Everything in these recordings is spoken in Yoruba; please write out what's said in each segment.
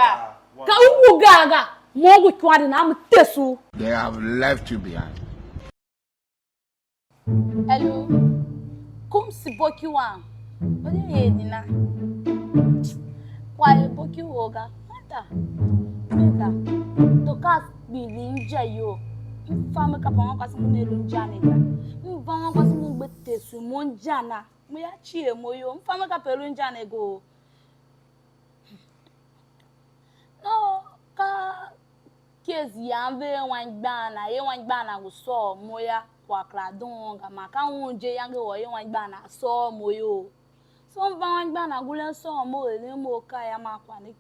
gaga. Ka uwu gaga. Mogu kwadi na mtesu. They have left you behind. Hello. Come si boki wan. Ode nina. Kwa boki woga. Mata. Mega. Toka bili nje yo. Mfama kapanga kwa simu nelu njane ga. Mfama kwa simu betesu monjana. Moya chie moyo. Mfama kapelu njane go. No, ka kezi yambe wangbana, ye wangbana go so moya kwa kladonga maka unje yange wo ye wangbana so moyo. So mva wangbana gule so mo ele mo ka ya makwa ni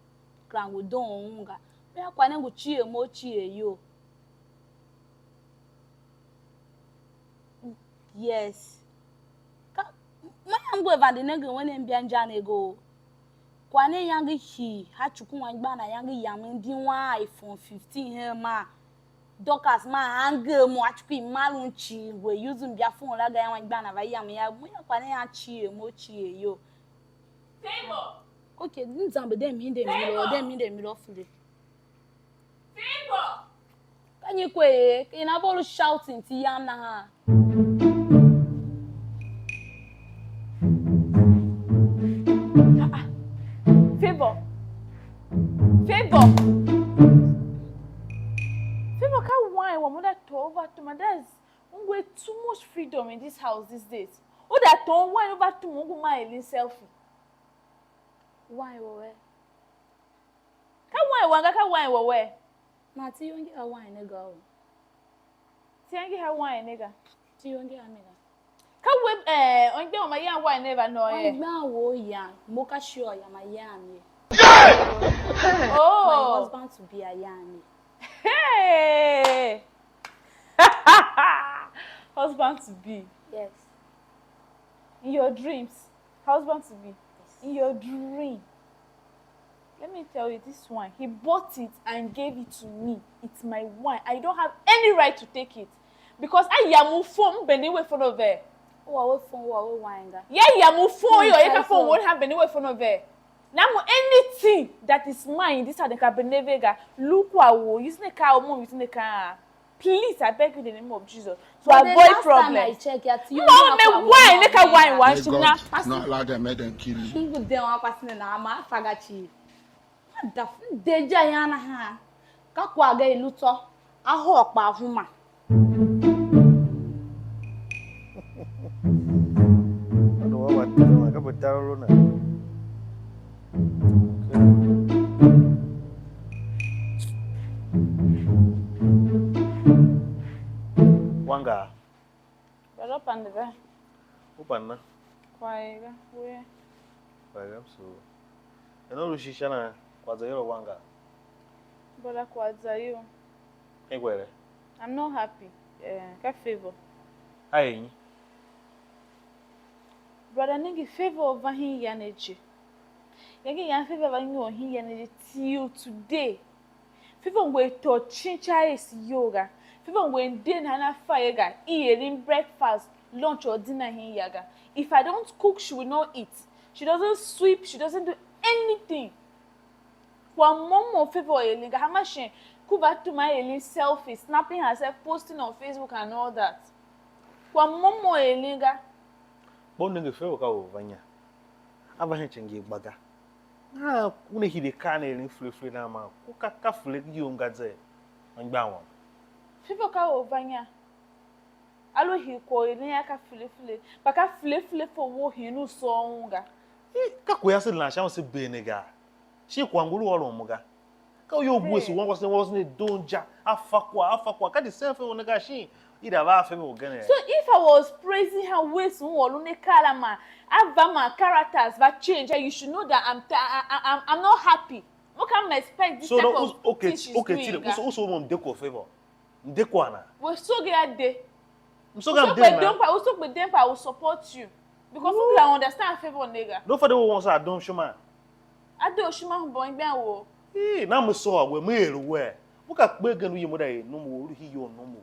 klango donga. Me akwa ne go chie mo chie yo. Yes. Ka mayambo evande nege wene mbia nego. Kwane yangi hi hachuku wangbana yangi yamindi wa iPhone 15 hema dokas ma hange mo hachuku imalunchi we using their phone la ga wangbana ba yam ya mo ya kwane ya chie mo chie yo favor okay nzambe dem hinde mi lo fule favor kanyi kwe ina bolu shouting ti yam na ha Favor, can't wine when mother told over to my dad's. We too much freedom in this house these days. Oh, that don't wine over to Mungu my Elin selfie. Why where? Can't wine where? Mati you get a wine nigga. Tiangi ha wine nigga. Ti you get a nigga. Can't we on my young wine never know eh. Now wo ya, moka sure ya my yam. Oh, my husband to be a yami. Hey, husband to be. Yes. In your dreams, husband to be. Yes. In your dream. Let me tell you, this wine. He bought it and gave it to me. It's my wine. I don't have any right to take it because I am phone bending away from over. Oh, I will phone. Oh, wine. Yeah, I am phone. Your phone won't have bending away from over. Now anything that is mine, this are the Cabernet look what using the car or using the car. Please, I beg you in the name of Jesus. So avoid problems. I check it. You no, wine, make a wine wash now. Not allowed them make them kill you. Who they want passing na ma fagachi. Da deja yana ha. Ka kwa ga iluto. Aho pa huma. Ano wa ka botaro na. Wanga. Pero pandebe. Upanna. Kwaiga, we. Kwaiga so. Eno rushishana kwaza yoro wanga. Bola kwaza yo. Egwere. I'm not happy. Ka favor. Ayi. Brother nigi favor over him yaneji. Yagi yan favor over him yaneji till today. Favor we to chincha is yoga. Favor when din hana fire ga eating breakfast, lunch or dinner hin yaga. If I don't cook, she will not eat. She doesn't sweep, she doesn't do anything. One mom favor elinga hamashin kuba to my elin selfie, snapping herself, posting on Facebook and all that. One mom elinga. Bonding favor ka ovanya. Aba henchengi baga. Na une hide kana elin free na ma. Ku ka fle gi ongadze. Angba won. Favor ka ovanya. Alo hi ko elin ya ka fle. Baka fle for wo hinu so onga. Ka ko yase na sha se benega. She kwangulu wolo muga. Ka yo buesu won was ne donja afakwa ka the same thing onega shi ida ba fe me ogene. So if I was praising her ways wolo ne kalama, ava my characters va change, you should know that I'm not happy. What can I expect this type of okay, doing? also mom deko favor. Ndeko ana. We so get there. So get there. I will support you. Because people I understand favor nigga. No for the ones I don't show man. I do shuma boy be wo. Na me so we me we. Muka pe ganu yi moda no mo ru hi yo no mo.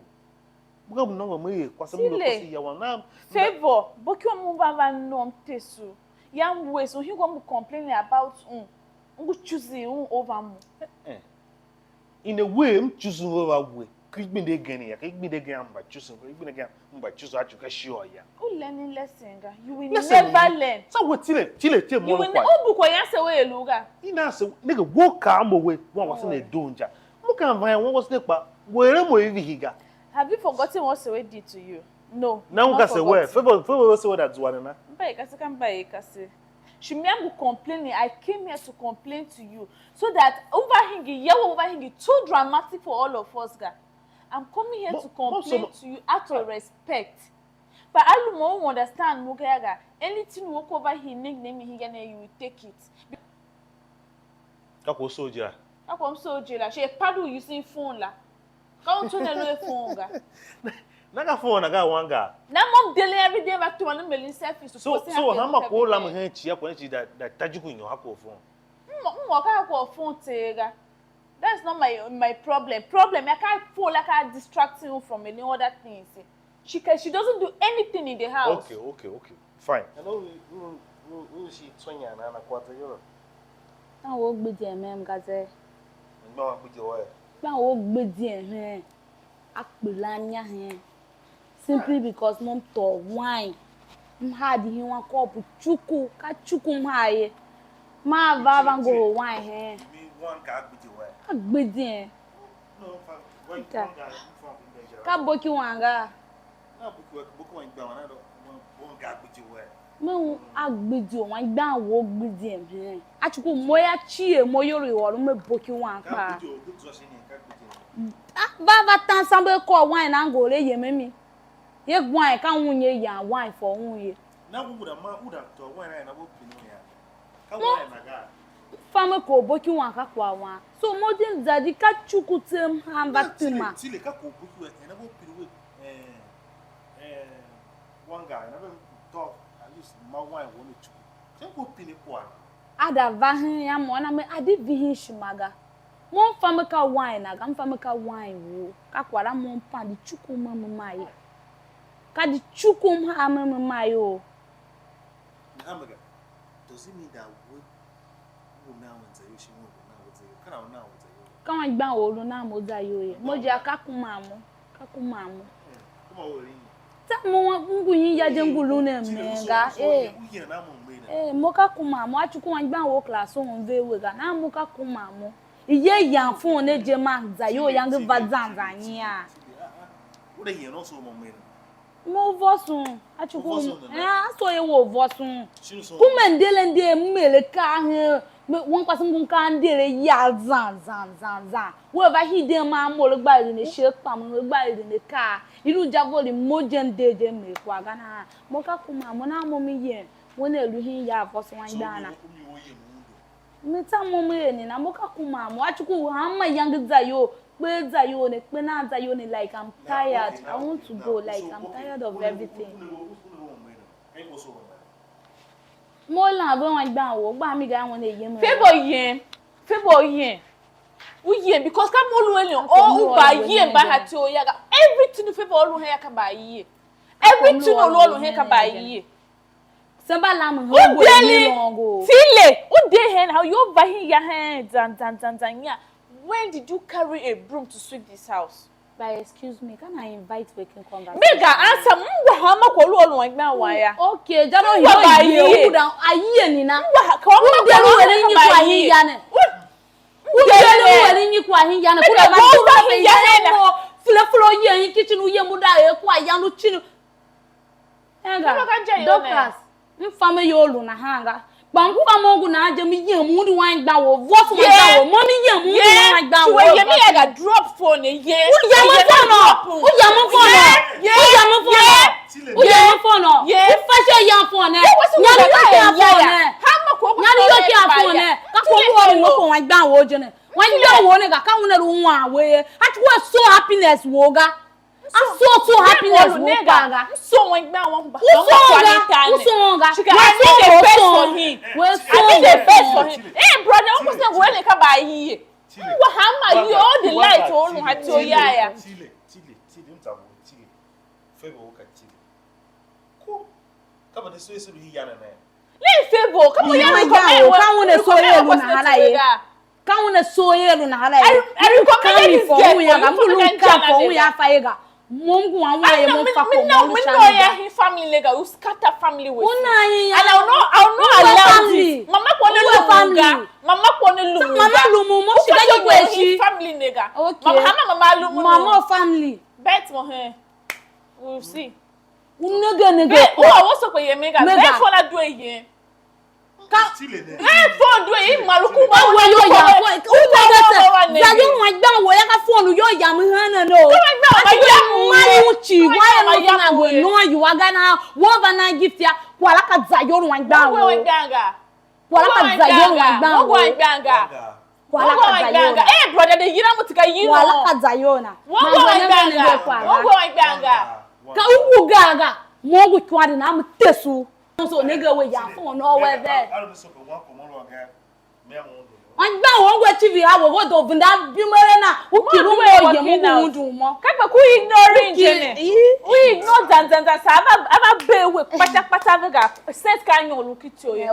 Muka no me kwasa mo ko si ya wana. Favor, boki o mo ba no tesu. Yam we so he go complaining about Ungu choose over mo. In a way, I'm choosing over way. Click me again here. Click me again by choosing. Click me again by choosing. I can sure ya. Oh, learning lesson, ga. You will never learn. So what? Chile. You will never. Oh, book why say where you ga. Ina say nigga walk am away. One was in a danger. Look at my one was nepa. Where am I higa? Have you forgotten what Sewe did to you? No. Now we say where. Favor say what that's one na. Mba ikase kan ba ikase. She me am complaining. I came here to complain to you so that overhingi too dramatic for all of us, ga. I'm coming here to complain to you out of respect. But I don't understand, Mugaga. Anything you walk over here, nickname he you will take it. Kako soldier. Kako soldier la. She paddle using phone la. Can't turn away phone ga. Naga phone naga wanga. Na mom daily every day back to 1 million selfies. So how much ko la mo hen chia ko that tajuku in your phone. Waka ko phone tega. That's not my problem. I can't fall like I distract him from any other things. She doesn't do anything in the house. Okay. Fine. I know we she 20 and a quarter euro. I walk with them, ma'am, gaze. No, put your way. I walk with them, Akbulanya here. Simply because mom told wine. Had him one cup of chuku, kachukum high. Ma vava go wine here. One Gaav with your way. Agbedin. No, fine. Ka boki wanga. Na boki wan gba one Gaav with your way. Me agbedi o wan gba wo gbedi em. Achuku moya chie moyori wo me boki wan pa. Baba tan sambe ko wine na go re yememi. Ye wine kan wunye ya wine for wunye. Na wo da ma wo da to wine na wo pinu ya. Ka wine na ga. Fama ko boki wan ka kwa wan. So modern daddy ka chuku tem hamba tima. Tile ka ko boki na wo pinu Wan Gaav na be talk at least ma wine wo ni chuku. Tem ko pinu kwa. Ada vahin ya mo na me adi vihin shimaga. Mon fama ka wine na gam fama ka wine wo. Ka kwara mon pan di chuku mama mai. Ka di chuku mama mai o. Namaga. Does it mean that we now and say she won't now with you? Can I now with you? Kan wan gba o lu na mo da yo ye. Mo je akakumamu. Come on, ta mo ngu yin ya je ngulu na menga mo ka kumamu achuku wan gba wo class on vewe ga na mo ka kumamu iye yan fun ne je ma za yo yang va zanza yin a wo de yen no so mo me mo vosun achuku so ye wo vosun kuma ndele nde mmele ka he won kwa sungun ka ndele ya zan wo ba hide ma mo lo gba ri ne se pa mo gba ri ne ka iru javoli mojen deje me kwa gana mo ka kuma mo na mo mi ye won elu hin ya vosun wan dana meta mo me ni na mo ka kuma mo achuku ha ma yang za yo pe za yo ne like I'm tired. I want to go, like I'm tired of everything. Mo la bo wan gba wo gba mi ga won le ye mo favor yen u yen because ka mo lu ele o ba yen ba ha ti o ya ga everything favor lu he ka ba yi everything lu he ka ba yi samba la mo go ni longo tile u dey hen how you ba hin ya hen zan ya. When did you carry a broom to sweep this house? By excuse me, can I invite waking conversation? Mega answer mwa hama ko lu olun egba wa ya. Okay, jaro hiyo ye down ayi ni na. Ko ma de lu wele yin kwa hin ya ne. U de lu wele yin kwa hin ya ne. Ko ba tu hin ya ne mo flo ye yin kitchen ye mu da e kwa ya no chinu. Enga. Doctors, mi fama yo lu na hanga. Bangu amogu na aje mi ye mu di wan gba wo voice wan gba wo mommy ye mu di wan gba wo ye me ya ga drop phone ye u ya mo phone u ya mo phone u fashion ya phone nya ni ya phone ha ma ko nya ni yo ya phone ka ko wo wan gba wo je ne wan gba wo ne ga ka won na ru wa we ati wo so happiness wo ga so happiness wo ga so wan gba won ba so ga I think the best for him. Hey brother, who say go le ka ba yi wa ha ma you all the light o nu ha ti o ya ya tile mtawo tile favor wo ka tile ko ka ba de so ese lu hi ya na na Let's favor. Come on, you come on, so you na halaye. Come on, so you na halaye. I recommend this girl. Mungu wangu ya mfako his family lega who scatter family with and I'll not allow this mama kone lumunga mama lumu mo she his family nega mama family bet mo he we'll see nega oh I was so ye mega bet for na do yen ka phone do e maluku ma wo yo ya zaje mo gba wo ya ka phone yo ya mu hana no why am I going no you are gonna what na gift ya kwala ka zayo ru wan gba wo kwala ka zayo ru wan gba wo kwala ka zayo brother the yira mutika yino kwala ka zayo na ka ugu gaga mo gu kwade na am tesu so nigga we ya phone no we there Anga wongo TV ha wo do bunda bimere na ukiru mo ye mu dun mo kagba ku ignoring jene we ignore zanzanza sa aba bewe pata vega set kan yo look to ye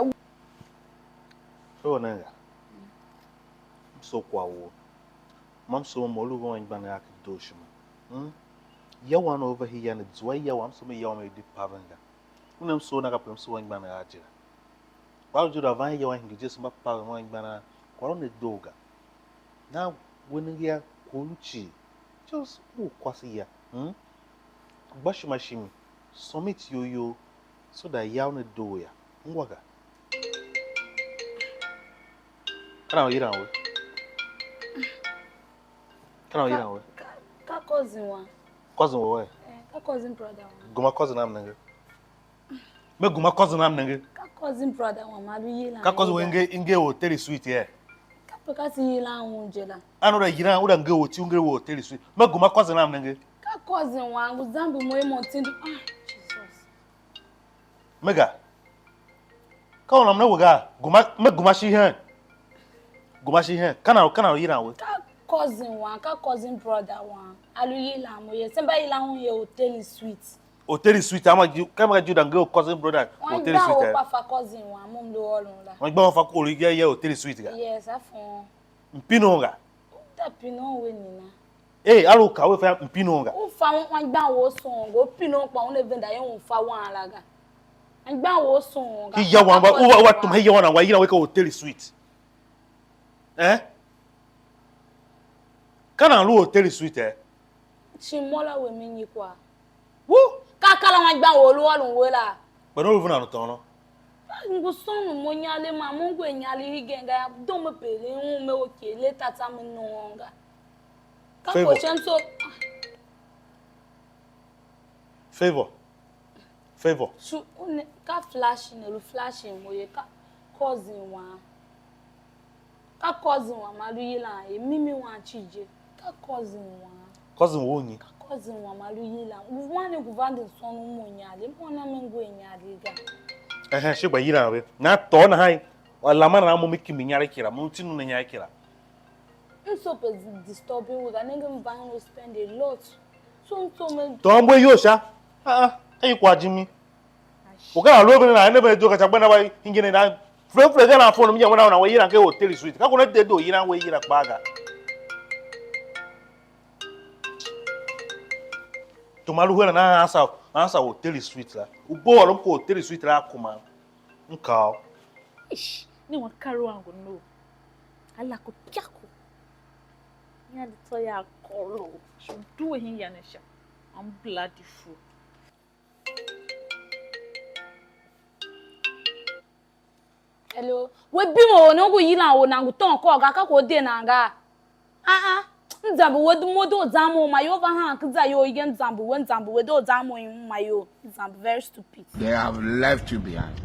so na ga so kwa wo mam so mo lu won gba na akidoshima ya one over here and it's why ya wam so me ya me di pavanga unam so na ka pem so wan gba na ajira wa ju da van ya wan ngije ma pa wan gba na Corona doga. Now, when you are Koluchi, just kwasi ya. Bash machine, submit yo so that yawn do ya. Ngwaga. Can I hear now? Can I hear now? Ka cousin one. Cousin what? Ka cousin brother one. Guma cousin am nanga. Me guma cousin am nanga. Ka cousin brother one malu yela. Ka cousin inge hotel sweet here. Because yela unjela. Anu da yira uda nge woti unge hotel sweet. Me guma cousin am nanga. Ka cousin one uzambi mo emotindu. Jesus. Mega. Ka ona mna woga me guma shi hen. Guma shi hen. Kana yira we. Ka cousin one, ka cousin brother one. Alu yela mo ye. Semba yela un ye hotel sweet. Hotel sweet ama kama ju da nge cousin brother hotel sweet. Wọ́n gbà fa cousin one mum do olun la. Wọ́n gbà fa ko ri ye hotel sweet ga. Yes, afon. Mpino nga. Da pino we nina. Alu ka we fa mpino nga. O fa wọ́n gbà wo son go pino pa wọ́n evenda ye wọ́n fa wan alaga. Wọ́n gbà wo son ga. Ki ya wan ba wa tum he ya wan wa yira we ka hotel sweet. Kana lu hotel sweet Chimola we mi ni kwa. Wo Kakala wan gba wo lu olun we la. Pero lu vuna no tono. Ngo sonu mo nyale ma mo ngwe nyale higenga ya do me pele hu me oke le tata me no nga. Ka ko chenso Favor. Su ka flashing lu flashing mo ye ka cousin wa. Ka cousin wa malu yila e mimi wa chije. Ka cousin wa. Cousin wo nyi. Cousin wa malu yila. Wane guvande sonu mo nyale mo na me ngwe nyale ga. She ba yira we. Na to na hai. Wala mana na mo miki minyare kira. Mo tinu na nyare kira. So disturbing we can even we spend a lot. So me to ambo yo sha. Ai kwa jimi. O ga lo bi na be do ka chagba na ba ingene na fre ga na phone mi ya na we yira ke hotel suite. Ka ko na de do yira we yira kpaga. To malu hwela na asa hotel suite la. Ugbo walo ko hotel suite la kuma. Nkao. Ish, ni wa karo wangu no. Ala ko pyako. Nya de to ya kolo. Should do hin ya nesha. I'm bloody fool. Hello. We bimo no go yila wo na go ton ko ga ka ko de na ga. Nzambu we do modo zamu ma yo va han kza yo igen nzambu we do zamu in ma yo. Nzambu very stupid. They have left you behind.